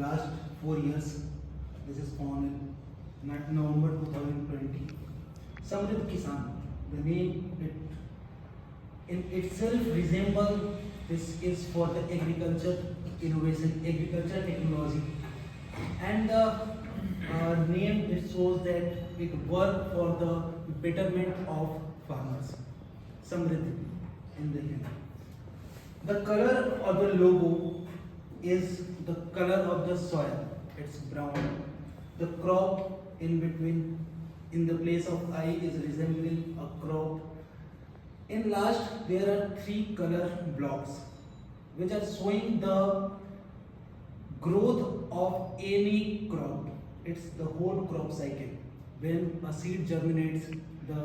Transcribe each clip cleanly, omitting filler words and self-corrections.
last 4 years. This is on in November 2020. Samriddh Kisan, the name it in itself resembles this is for the agriculture innovation, agriculture technology, and the name it shows that it work for the betterment of farmers. Samriddhi in the Hindi. The color of the logo is the color of the soil. It's brown. The crop in between, in the place of I, is resembling a crop. In last, there are three color blocks which are showing the growth of any crop. It's the whole crop cycle. When a seed germinates, the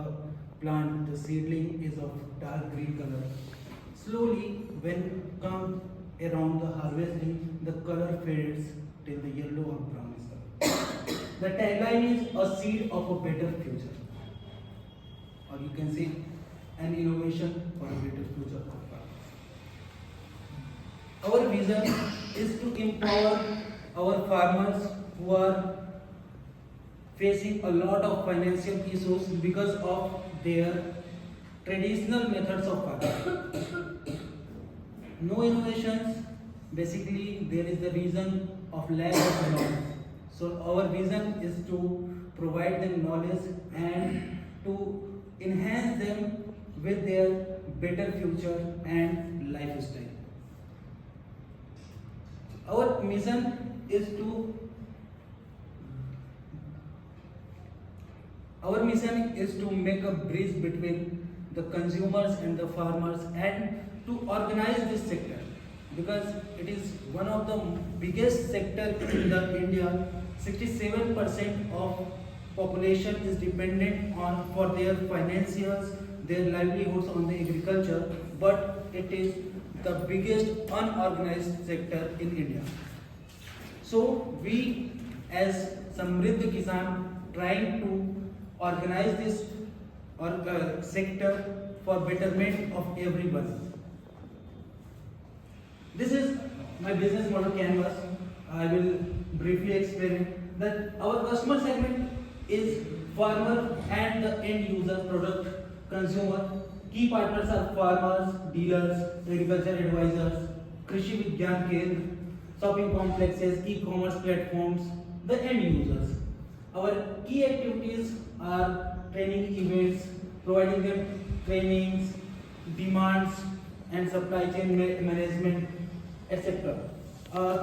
plant, the seedling is of dark green color. Slowly, when come around the harvesting, the color fades till the yellow or brownish color. The tagline is a seed of a better future, or you can say an innovation for a better future of farmers. Our vision is to empower our farmers who are facing a lot of financial issues because of their traditional methods of farming. No innovations, basically there is the reason of lack of knowledge. So our vision is to provide them knowledge and to enhance them with their better future and lifestyle. Our mission is to make a bridge between the consumers and the farmers and to organize this sector, because it is one of the biggest sector in the India. 67% of population is dependent on for their financials, their livelihoods on the agriculture, but it is the biggest unorganized sector in India. So we as Samriddh Kisan trying to organize this sector for betterment of everyone. This is my business model canvas. I will briefly explain that our customer segment is farmer and the end user product consumer. Key partners are farmers, dealers, agriculture advisors, Krishi Vigyan Kendra, shopping complexes, e-commerce platforms, the end users. Our key activities are training events, providing them trainings, demands and supply chain management, etc.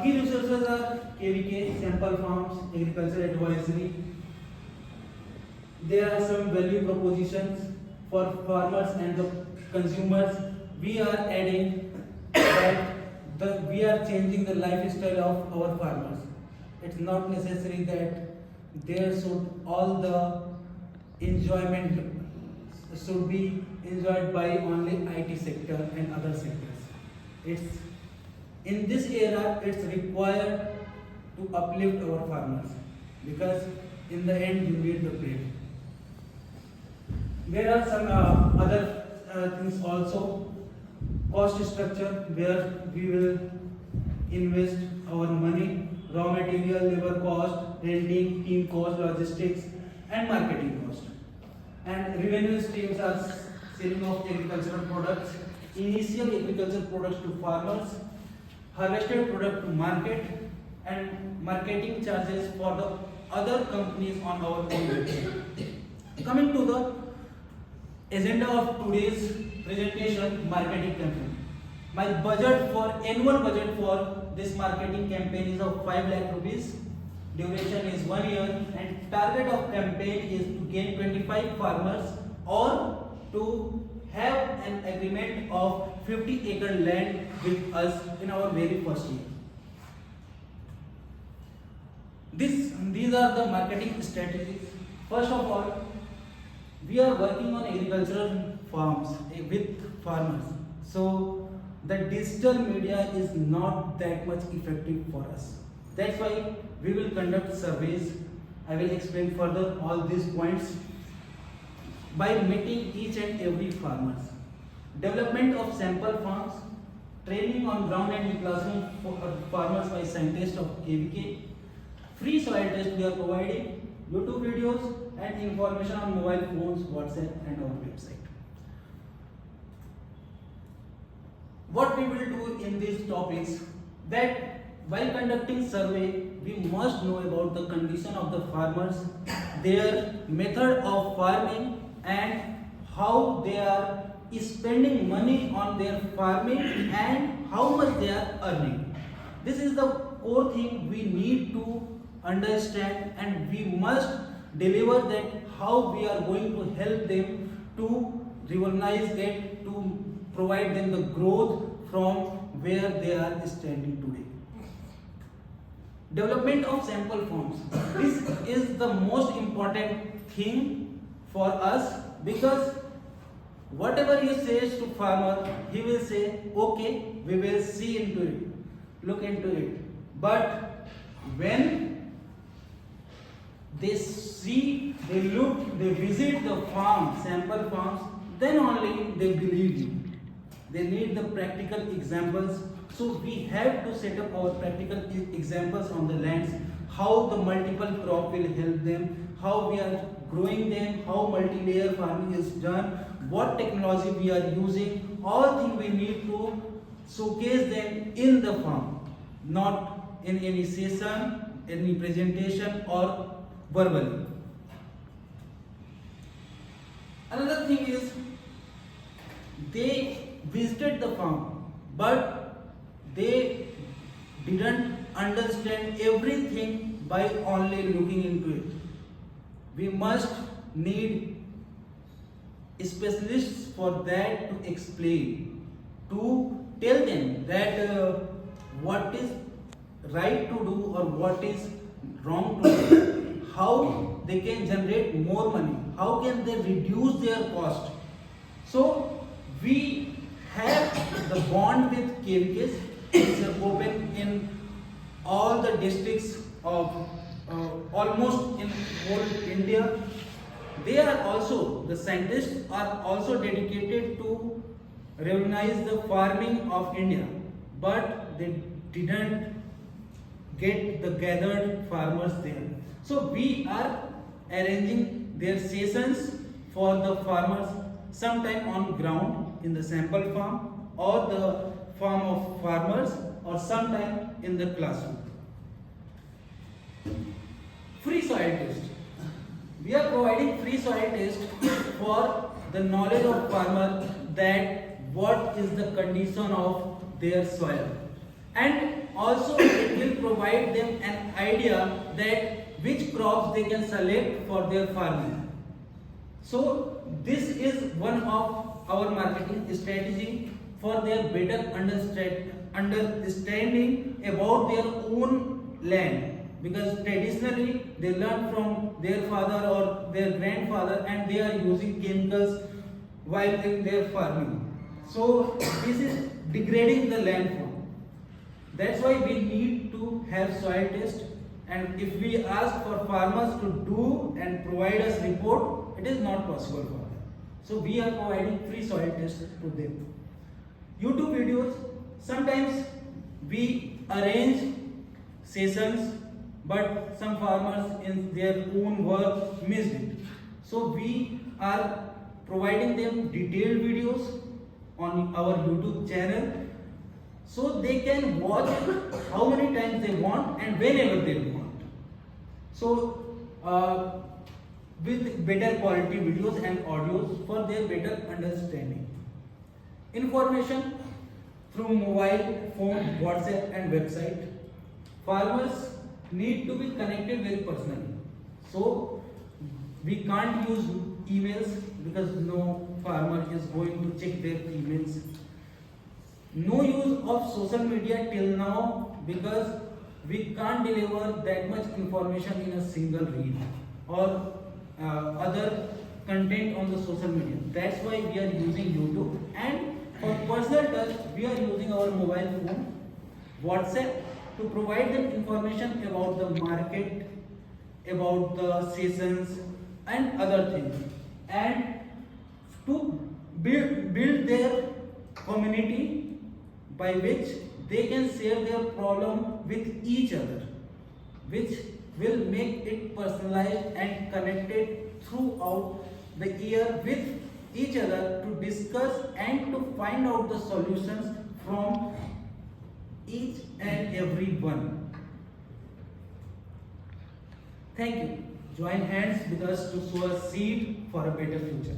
Key resources are KVK, Sample Farms, Agriculture Advisory. There are some value propositions for farmers and the consumers. We are adding that we are changing the lifestyle of our farmers. It's not necessary that there should all the enjoyment should be enjoyed by only IT sector and other sectors. It's in this era it's required to uplift our farmers, because in the end you need the bread. There are some other things also. Cost structure, where we will invest our money, raw material, labor cost, renting, team cost, logistics and marketing cost. And revenue streams are selling of agricultural products, initial agricultural products to farmers, harvested product to market, and marketing charges for the other companies on our own website. Coming to the agenda of today's presentation, marketing campaign. My budget for annual budget for this marketing campaign is of 5 lakh rupees. Duration is 1 year and target of campaign is to gain 25 farmers or to have an agreement of 50-acre land with us in our very first year. These are the marketing strategies. First of all, we are working on agricultural farms with farmers. So the digital media is not that much effective for us. That's why we will conduct surveys. I will explain further all these points by meeting each and every farmers. Development of sample farms, training on ground and in classroom for farmers by scientists of KVK. Free soil test we are providing, YouTube videos and information on mobile phones, WhatsApp and our website. What we will do in these topics, that while conducting survey, we must know about the condition of the farmers, their method of farming and how they are spending money on their farming and how much they are earning. This is the core thing we need to understand, and we must deliver that how we are going to help them to recognize that, to provide them the growth from where they are standing today. Development of sample forms. This is the most important thing for us, because whatever he says to farmer, he will say, okay, we will see into it, look into it. But when they see, they look, they visit the farm, sample farms, then only they believe you. They need the practical examples. So we have to set up our practical examples on the lands, how the multiple crop will help them, how we are growing them, how multi-layer farming is done, what technology we are using, all things we need to showcase them in the farm, not in any session, any presentation or verbally. Another thing is, they visited the farm, but they didn't understand everything by only looking into it. We must need specialists for that to explain, to tell them that what is right to do or what is wrong to do, how they can generate more money, how can they reduce their cost. So we have the bond with KVKs. It's open in all the districts of almost in whole India. They are also, the scientists are also dedicated to recognize the farming of India, but they didn't get the gathered farmers there. So we are arranging their sessions for the farmers, sometime on ground in the sample farm or the farm of farmers, or sometime in the classroom. Free soil test. We are providing free soil test for the knowledge of farmer, that what is the condition of their soil, and also it will provide them an idea that which crops they can select for their farming. So this is one of our marketing strategy for their better understanding about their own land, because traditionally they learn from their father or their grandfather and they are using chemicals while in their farming. So this is degrading the landform. That's why we need to have soil test, and if we ask for farmers to do and provide us report, it is not possible for them. So we are providing free soil test to them. YouTube videos, sometimes we arrange sessions, but some farmers in their own work missed it. So we are providing them detailed videos on our YouTube channel, so they can watch it how many times they want and whenever they want. So with better quality videos and audios for their better understanding. Information through mobile phone, WhatsApp and website. Farmers need to be connected very personally. So we can't use emails, because no farmer is going to check their emails. No use of social media till now, because we can't deliver that much information in a single reel or other content on the social media. That's why we are using YouTube, and for personal touch we are using our mobile phone, WhatsApp, to provide them information about the market, about the seasons and other things, and to build their community, by which they can share their problem with each other, which will make it personalized and connected throughout the year with each other to discuss and to find out the solutions from each and every one. Thank you. Join hands with us to sow a seed for a better future.